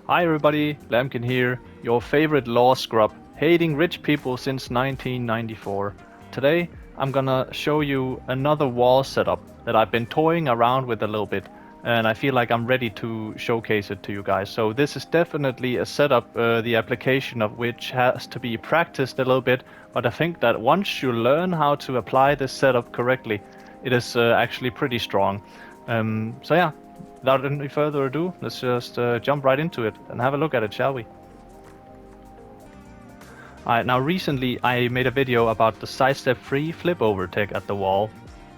Hi everybody, Lambkin here, your favorite law scrub, hating rich people since 1994. Today I'm gonna show you another wall setup that I've been toying around with a little bit, and I feel like I'm ready to showcase it to you guys. So this is definitely a setup, the application of which has to be practiced a little bit, but I think that once you learn how to apply this setup correctly, it is actually pretty strong. So yeah, without any further ado, let's just jump right into it and have a look at it, shall we? Alright, now recently I made a video about the sidestep-free flip-over tech at the wall,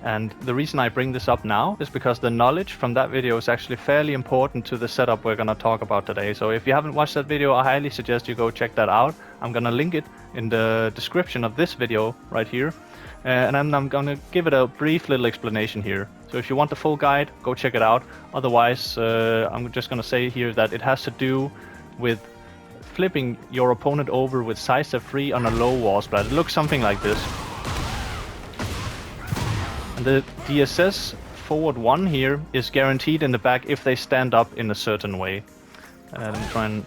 and the reason I bring this up now is because the knowledge from that video is actually fairly important to the setup we're gonna talk about today. So if you haven't watched that video, I highly suggest you go check that out. I'm gonna link it in the description of this video right here. And I'm gonna give it a brief little explanation here. So if you want the full guide, go check it out. Otherwise, I'm just gonna say here that it has to do with flipping your opponent over with sidestep free on a low wall splat. It looks something like this. And the DSS forward 1 here is guaranteed in the back if they stand up in a certain way. Let me try and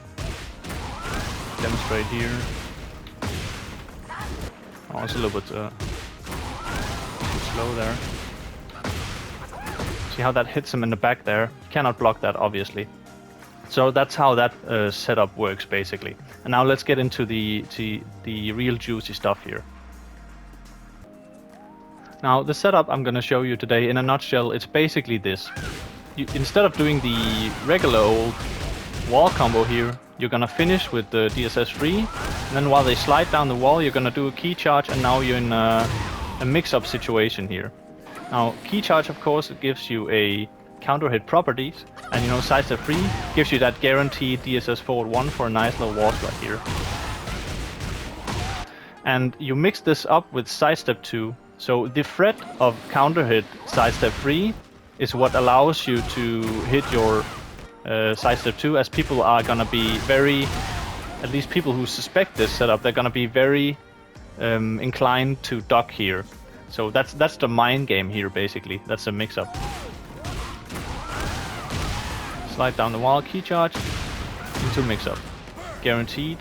demonstrate here. Oh, it's a little bit slow there. See how that hits him in the back there? Cannot block that, obviously. So that's how that setup works, basically. And now let's get into the real juicy stuff here. Now, the setup I'm going to show you today, in a nutshell, it's basically this. Instead of doing the regular old wall combo here, you're going to finish with the DSS free, and then while they slide down the wall, you're going to do a key charge, and now you're in a mix-up situation here. Now, key charge, of course, it gives you a counter hit properties, and sidestep free gives you that guaranteed DSS forward 1 for a nice little wall splat here. And you mix this up with sidestep 2, so the threat of counter hit sidestep free is what allows you to hit your sidestep 2, as people are gonna be very, at least people who suspect this setup, they're gonna be very inclined to duck here. So that's the mind game here, basically. That's a mix-up. Slide down the wall, key charge, into mix-up. Guaranteed.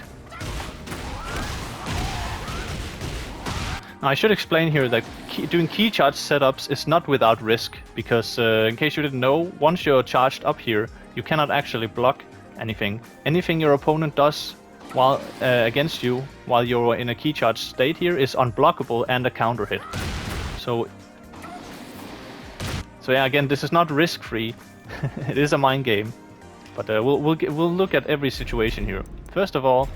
Now I should explain here that doing key charge setups is not without risk, because in case you didn't know, once you're charged up here, you cannot actually block anything. Anything your opponent does while against you while you're in a key charge state here is unblockable and a counter hit. So yeah, again, this is not risk-free. It is a mind game, but we'll look at every situation here. First of all,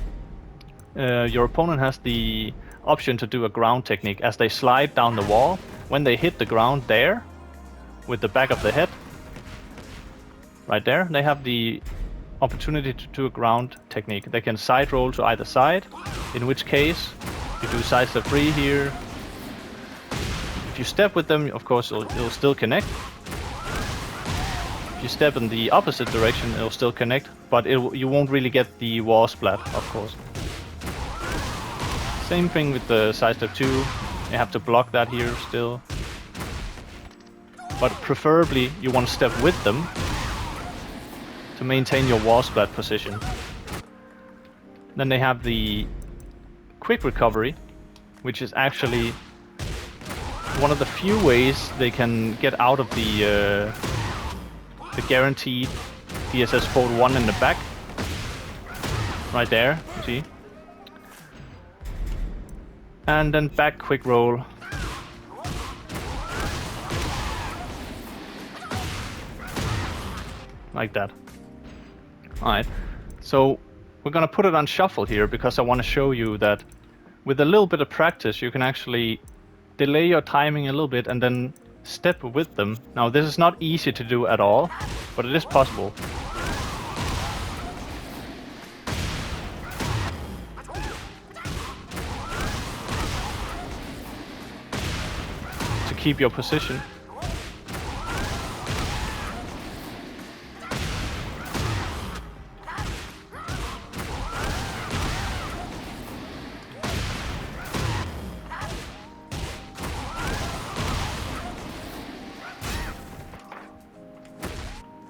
your opponent has the option to do a ground technique as they slide down the wall. When they hit the ground there, with the back of the head, right there, they have the opportunity to do a ground technique. They can side roll to either side, in which case you do sidestep free here. If you step with them, of course, it'll still connect. If you step in the opposite direction, it'll still connect, but you won't really get the wall splat, of course. Same thing with the sidestep 2. You have to block that here still. But preferably, you want to step with them to maintain your wall splat position. Then they have the quick recovery, which is actually one of the few ways they can get out of the guaranteed DSS forward 1 in the back. Right there, you see. And then back quick roll. Like that. Alright, so we're gonna put it on shuffle here because I want to show you that with a little bit of practice you can actually delay your timing a little bit and then step with them. Now this is not easy to do at all, but it is possible. To keep your position.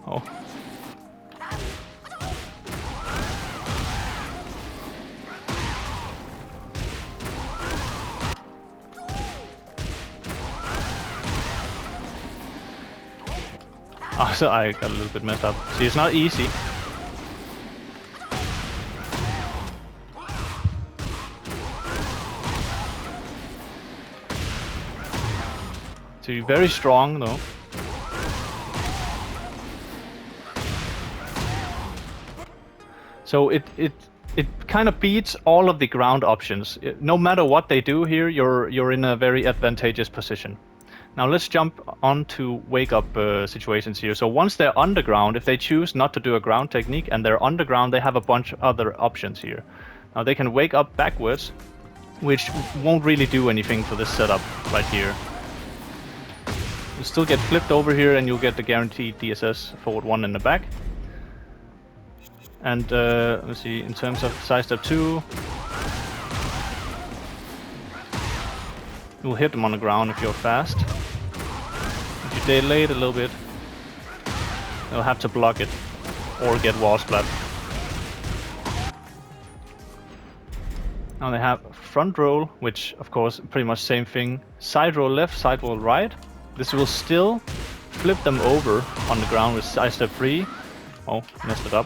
Oh. So I got a little bit messed up. See, it's not easy. See, very strong though. So it kind of beats all of the ground options. No matter what they do here, you're in a very advantageous position. Now let's jump on to wake up situations here. So once they're underground, if they choose not to do a ground technique and they're underground, they have a bunch of other options here. Now they can wake up backwards, which won't really do anything for this setup right here. You still get flipped over here and you'll get the guaranteed DSS forward 1 in the back. And let's see, in terms of sidestep 2, you'll hit them on the ground if you're fast. If you delay it a little bit, you'll have to block it or get wall splat. Now they have front roll, which of course pretty much same thing. Side roll left, side roll right. This will still flip them over on the ground with sidestep 3. Oh, messed it up.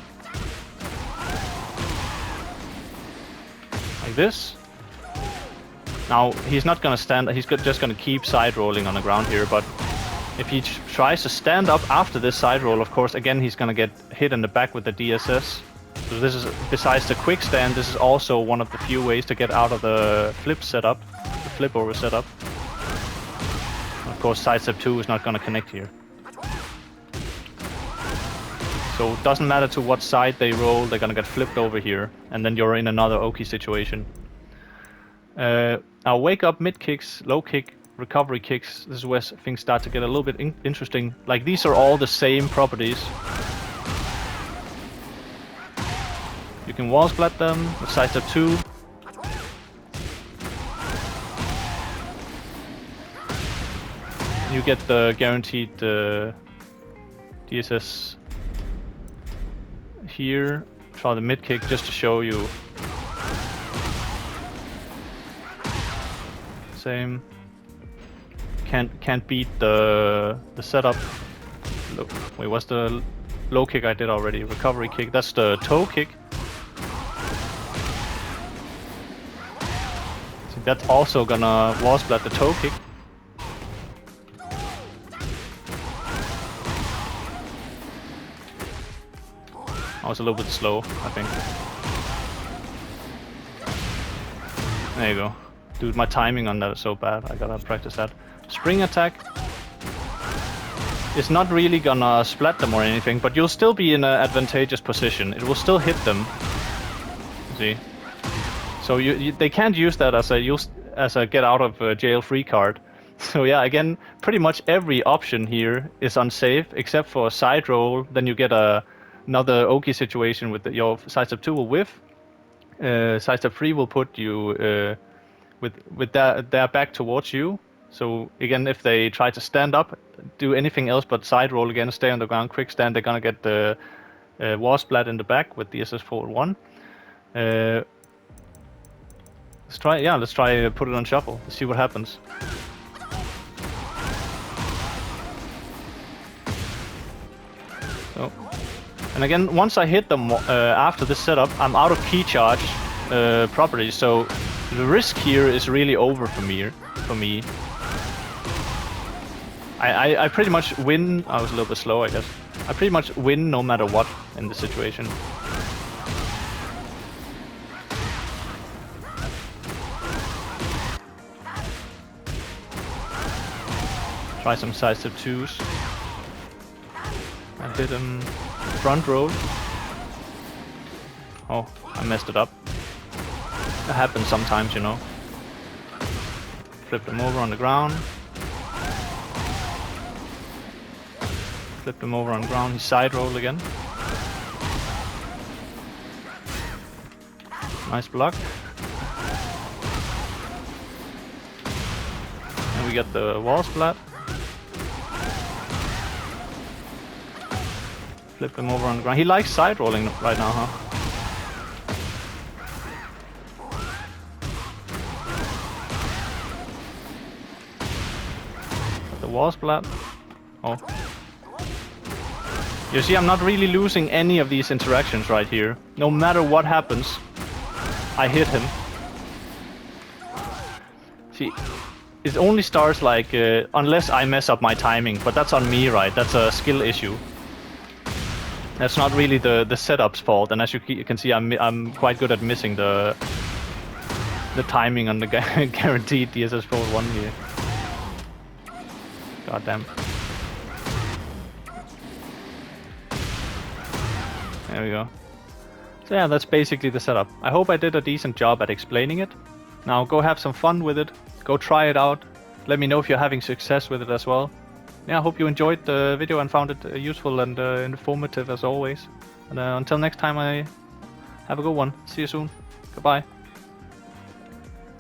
Like this. Now he's not gonna stand, he's just gonna keep side rolling on the ground here, but if he tries to stand up after this side roll, of course, again he's gonna get hit in the back with the DSS. So this is, besides the quick stand, this is also one of the few ways to get out of the flip setup, the flip over setup. Of course, sidestep 2 is not gonna connect here. So it doesn't matter to what side they roll, they're gonna get flipped over here, and then you're in another Oki situation. Now wake up mid kicks, low kick, recovery kicks. This is where things start to get a little bit interesting. Like these are all the same properties. You can wall splat them with sidestep 2. You get the guaranteed DSS here. Try the mid kick just to show you. Same. Can't beat the setup. Look, wait, what's the low kick I did already? Recovery kick. That's the toe kick. So that's also gonna wall splat the toe kick. I was a little bit slow, I think. There you go. Dude, my timing on that is so bad. I gotta practice that. Spring attack is not really gonna splat them or anything, but you'll still be in an advantageous position. It will still hit them. See? So they can't use that as a get out of jail free card. So yeah, again, pretty much every option here is unsafe except for a side roll. Then you get another Oki situation with your sidestep 2 will whiff. Sidestep 3 will put you with their back towards you. So again, if they try to stand up, do anything else but side roll again, stay on the ground, quick stand, they're gonna get the wall splat in the back with DSS forward 1. Let's try put it on shuffle. Let's see what happens. So, and again, once I hit them after this setup, I'm out of key charge properties. So the risk here is really over for me. I pretty much win. I was a little bit slow, I guess. I pretty much win no matter what in this situation. Try some sidestep 2s. I hit him front roll. Oh, I messed it up. That happens sometimes, you know. Flip him over on the ground. Flip him over on the ground. He side roll again. Nice block. And we get the wall splat. Flip him over on the ground. He likes side rolling right now, huh? Got the wall splat. Oh. You see, I'm not really losing any of these interactions right here. No matter what happens, I hit him. See, it only starts like, unless I mess up my timing, but that's on me, right? That's a skill issue. That's not really the setup's fault, and as you can see, I'm quite good at missing the timing on the guaranteed DSS Fold 1 here. God damn. There we go. So yeah, that's basically the setup. I hope I did a decent job at explaining it. Now go have some fun with it. Go try it out. Let me know if you're having success with it as well. Yeah, I hope you enjoyed the video and found it useful and informative as always. And until next time, have a good one. See you soon. Goodbye.